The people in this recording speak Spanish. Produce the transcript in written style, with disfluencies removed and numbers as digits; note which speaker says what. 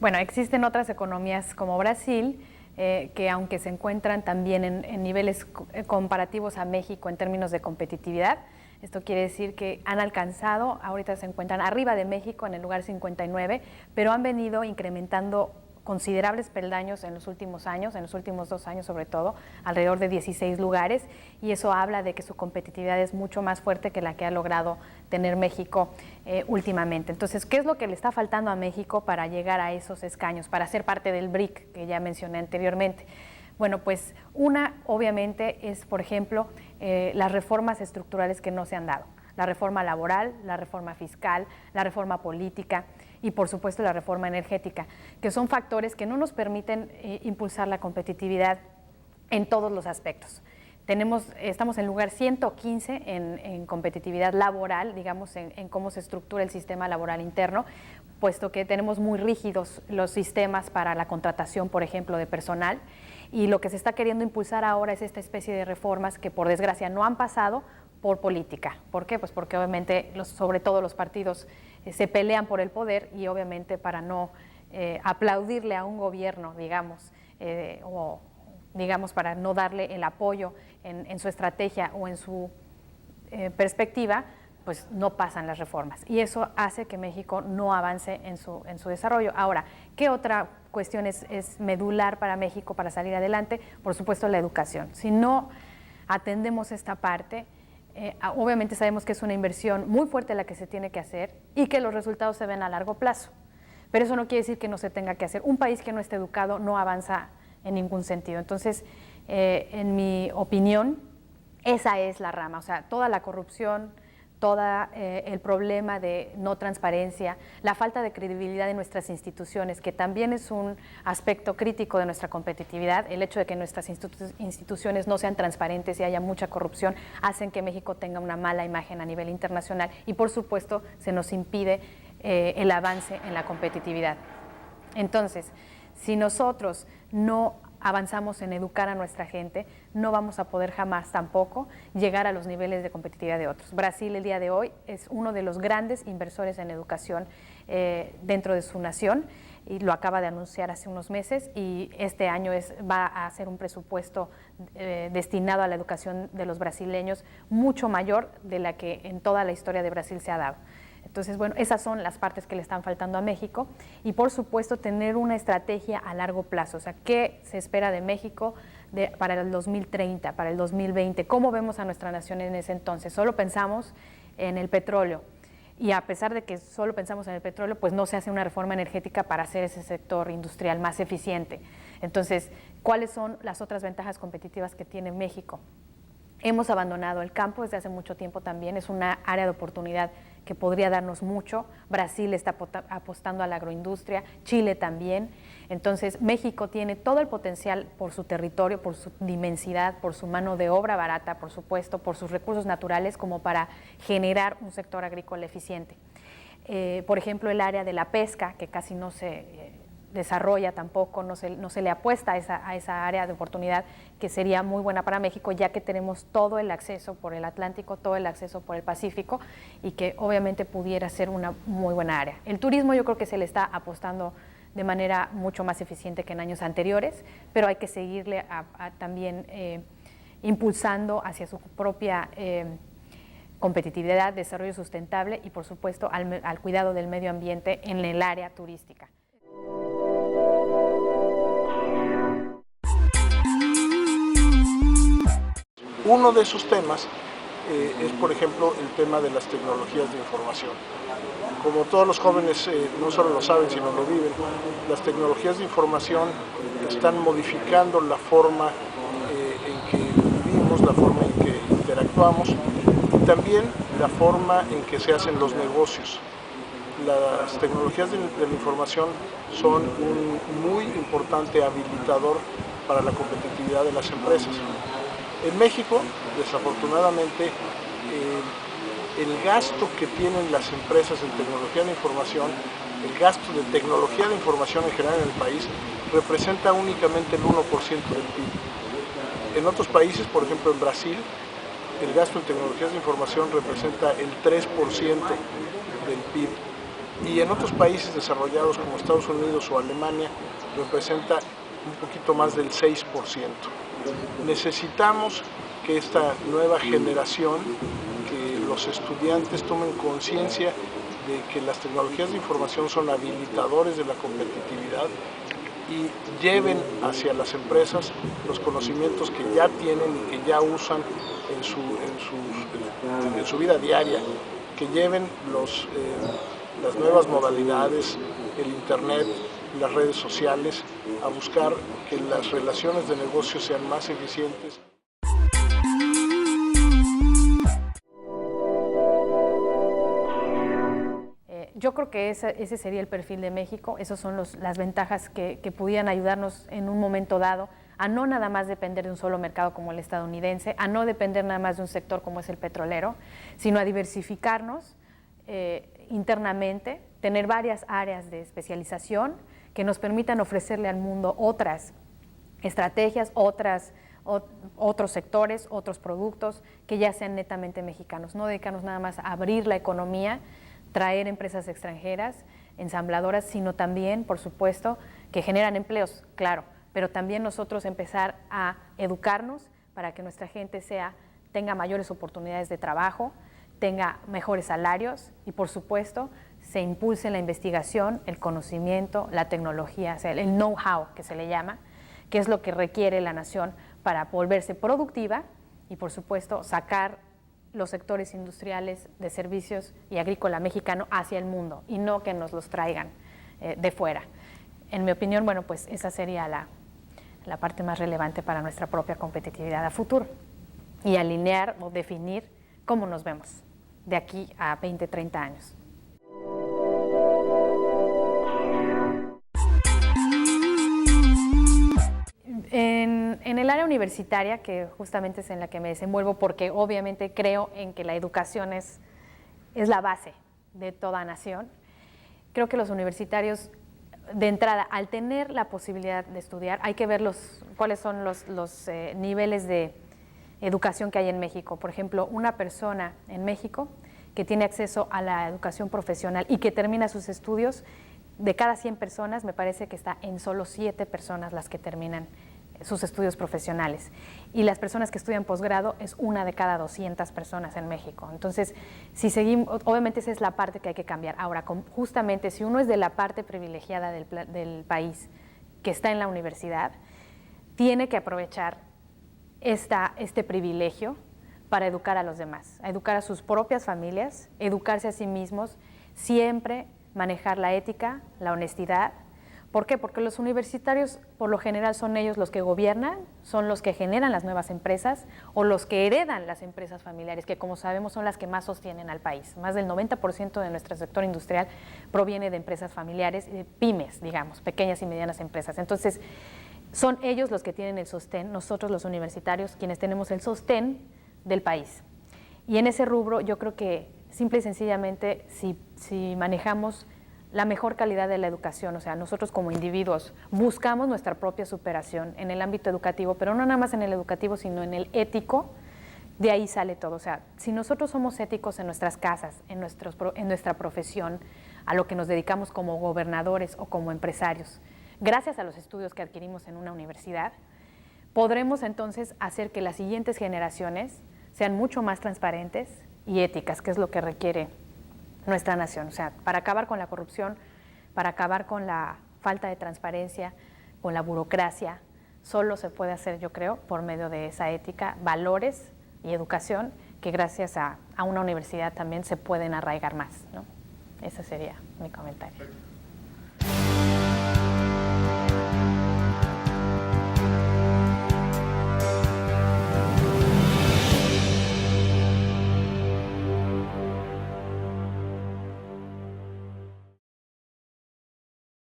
Speaker 1: Bueno, existen otras economías como Brasil, que aunque se encuentran también en niveles comparativos a México en términos de competitividad, esto quiere decir que han alcanzado, ahorita se encuentran arriba de México en el lugar 59, pero han venido incrementando considerables peldaños en los últimos años, en los últimos 2 años sobre todo, alrededor de 16 lugares, y eso habla de que su competitividad es mucho más fuerte que la que ha logrado tener México últimamente. Entonces, ¿qué es lo que le está faltando a México para llegar a esos escaños, para ser parte del BRIC que ya mencioné anteriormente? Bueno, pues una obviamente es, por ejemplo, las reformas estructurales que no se han dado. La reforma laboral, la reforma fiscal, la reforma política y por supuesto la reforma energética, que son factores que no nos permiten impulsar la competitividad en todos los aspectos. Estamos en lugar 115 en competitividad laboral, digamos, en cómo se estructura el sistema laboral interno, puesto que tenemos muy rígidos los sistemas para la contratación, por ejemplo, de personal, y lo que se está queriendo impulsar ahora es esta especie de reformas que por desgracia no han pasado por política. ¿Por qué? Pues porque obviamente sobre todo los partidos se pelean por el poder y obviamente para no aplaudirle a un gobierno, digamos, o digamos para no darle el apoyo en su estrategia o en su perspectiva, pues no pasan las reformas y eso hace que México no avance en su desarrollo. Ahora, ¿qué otra cuestión es medular para México para salir adelante? Por supuesto, la educación. Si no atendemos esta parte, obviamente sabemos que es una inversión muy fuerte la que se tiene que hacer y que los resultados se ven a largo plazo, pero eso no quiere decir que no se tenga que hacer. Un país que no esté educado no avanza en ningún sentido. Entonces, en mi opinión, esa es la rama, o sea, toda la corrupción, todo el problema de no transparencia, la falta de credibilidad de nuestras instituciones, que también es un aspecto crítico de nuestra competitividad. El hecho de que nuestras instituciones no sean transparentes y haya mucha corrupción hacen que México tenga una mala imagen a nivel internacional y por supuesto se nos impide el avance en la competitividad. Entonces, si nosotros no avanzamos en educar a nuestra gente, no vamos a poder jamás tampoco llegar a los niveles de competitividad de otros. Brasil el día de hoy es uno de los grandes inversores en educación dentro de su nación y lo acaba de anunciar hace unos meses y este año va a ser un presupuesto destinado a la educación de los brasileños mucho mayor de la que en toda la historia de Brasil se ha dado. Entonces, bueno, esas son las partes que le están faltando a México y, por supuesto, tener una estrategia a largo plazo. O sea, ¿qué se espera de México para el 2030, para el 2020? ¿Cómo vemos a nuestra nación en ese entonces? Solo pensamos en el petróleo y a pesar de que solo pensamos en el petróleo, pues no se hace una reforma energética para hacer ese sector industrial más eficiente. Entonces, ¿cuáles son las otras ventajas competitivas que tiene México? Hemos abandonado el campo desde hace mucho tiempo también, es una área de oportunidad que podría darnos mucho. Brasil está apostando a la agroindustria, Chile también. Entonces, México tiene todo el potencial por su territorio, por su inmensidad, por su mano de obra barata, por supuesto, por sus recursos naturales, como para generar un sector agrícola eficiente. Por ejemplo, el área de la pesca, que casi no se desarrolla tampoco, no se le apuesta a esa área de oportunidad que sería muy buena para México, ya que tenemos todo el acceso por el Atlántico, todo el acceso por el Pacífico y que obviamente pudiera ser una muy buena área. El turismo yo creo que se le está apostando de manera mucho más eficiente que en años anteriores, pero hay que seguirle también impulsando hacia su propia competitividad, desarrollo sustentable y por supuesto al cuidado del medio ambiente en el área turística.
Speaker 2: Uno de esos temas es, por ejemplo, el tema de las tecnologías de información. Como todos los jóvenes no solo lo saben, sino lo viven, las tecnologías de información están modificando la forma en que vivimos, la forma en que interactuamos y también la forma en que se hacen los negocios. Las tecnologías de la información son un muy importante habilitador para la competitividad de las empresas. En México, desafortunadamente, el gasto que tienen las empresas en tecnología de información, el gasto de tecnología de información en general en el país, representa únicamente el 1% del PIB. En otros países, por ejemplo en Brasil, el gasto en tecnologías de información representa el 3% del PIB. y en otros países desarrollados como Estados Unidos o Alemania representa un poquito más del 6%. Necesitamos que esta nueva generación, que los estudiantes tomen conciencia de que las tecnologías de información son habilitadores de la competitividad y lleven hacia las empresas los conocimientos que ya tienen y que ya usan en su vida diaria, que lleven las nuevas modalidades, el Internet, las redes sociales, a buscar que las relaciones de negocio sean más eficientes.
Speaker 1: Yo creo que ese sería el perfil de México, esas son las ventajas que pudieran ayudarnos en un momento dado a no nada más depender de un solo mercado como el estadounidense, a no depender nada más de un sector como es el petrolero, sino a diversificarnos internamente, tener varias áreas de especialización que nos permitan ofrecerle al mundo otras estrategias, otros sectores, otros productos que ya sean netamente mexicanos, no dedicarnos nada más a abrir la economía, traer empresas extranjeras, ensambladoras, sino también, por supuesto, que generan empleos, claro, pero también nosotros empezar a educarnos para que nuestra gente tenga mayores oportunidades de trabajo, tenga mejores salarios y, por supuesto, se impulse la investigación, el conocimiento, la tecnología, o sea, el know-how que se le llama, que es lo que requiere la nación para volverse productiva y, por supuesto, sacar los sectores industriales, de servicios y agrícola mexicano hacia el mundo y no que nos los traigan de fuera. En mi opinión, bueno, pues esa sería la parte más relevante para nuestra propia competitividad a futuro y alinear o definir cómo nos vemos de aquí a 20, 30 años. En el área universitaria, que justamente es en la que me desenvuelvo, porque obviamente creo en que la educación es la base de toda nación, creo que los universitarios, de entrada, al tener la posibilidad de estudiar, hay que ver cuáles son los niveles de educación que hay en México. Por ejemplo, una persona en México que tiene acceso a la educación profesional y que termina sus estudios, de cada 100 personas, me parece que está en solo 7 personas las que terminan sus estudios profesionales. Y las personas que estudian posgrado es 1 de cada 200 personas en México. Entonces, si seguimos, obviamente esa es la parte que hay que cambiar. Ahora, justamente, si uno es de la parte privilegiada del país que está en la universidad, tiene que aprovechar este privilegio para educar a los demás, a educar a sus propias familias, educarse a sí mismos, siempre manejar la ética, la honestidad. ¿Por qué? Porque los universitarios, por lo general, son ellos los que gobiernan, son los que generan las nuevas empresas o los que heredan las empresas familiares, que como sabemos son las que más sostienen al país. Más del 90% de nuestro sector industrial proviene de empresas familiares, de pymes, digamos, pequeñas y medianas empresas. Entonces, son ellos los que tienen el sostén, nosotros los universitarios, quienes tenemos el sostén del país. Y en ese rubro yo creo que simple y sencillamente si manejamos la mejor calidad de la educación, o sea, nosotros como individuos buscamos nuestra propia superación en el ámbito educativo, pero no nada más en el educativo, sino en el ético, de ahí sale todo. O sea, si nosotros somos éticos en nuestras casas, en nuestra profesión, a lo que nos dedicamos como gobernadores o como empresarios, gracias a los estudios que adquirimos en una universidad, podremos entonces hacer que las siguientes generaciones sean mucho más transparentes y éticas, que es lo que requiere nuestra nación. O sea, para acabar con la corrupción, para acabar con la falta de transparencia, con la burocracia, solo se puede hacer, yo creo, por medio de esa ética, valores y educación, que gracias a una universidad también se pueden arraigar más, ¿no? Ese sería mi comentario.